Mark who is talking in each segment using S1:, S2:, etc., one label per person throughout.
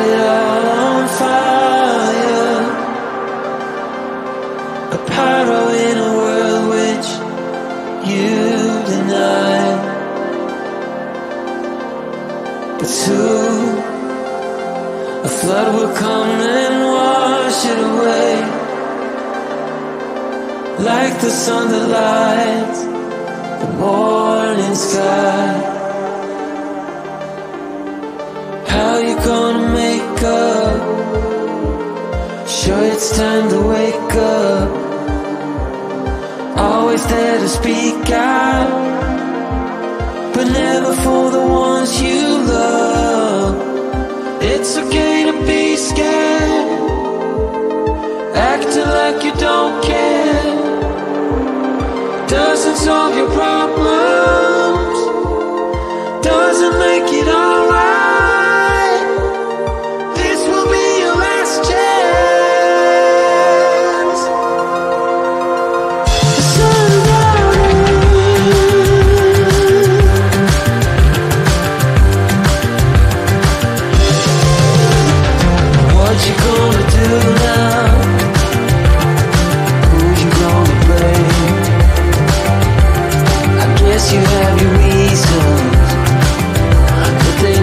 S1: it all on fire. A pyro in a world which you deny. But soon a flood will come and wash it away, like the sun that lights the morning sky. How you gonna make up? Sure, it's time to wake up. Always there to speak out, but never for the ones you love. It's okay to be scared, acting like you don't care. Doesn't solve your problems, doesn't make it alright. This will be your last chance. The sun is what you gonna do now? Who you gonna blame? I guess you have your reasons, but they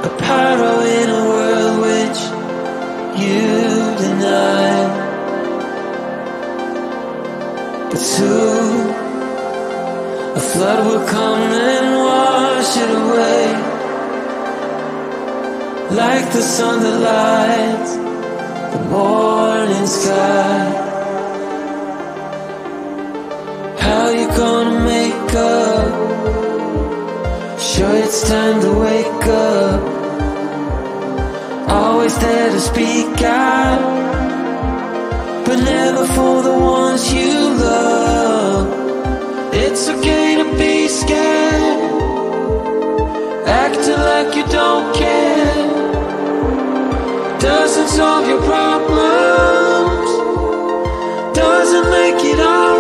S1: a pyro in a world which you deny. But soon a flood will come and wash it away, like the sun that lights the morning sky. How you gonna make up? Sure, it's time to wake up. Always there to speak out, but never for the ones you love. It's okay to be scared, acting like you don't care. Doesn't solve your problems, doesn't make it all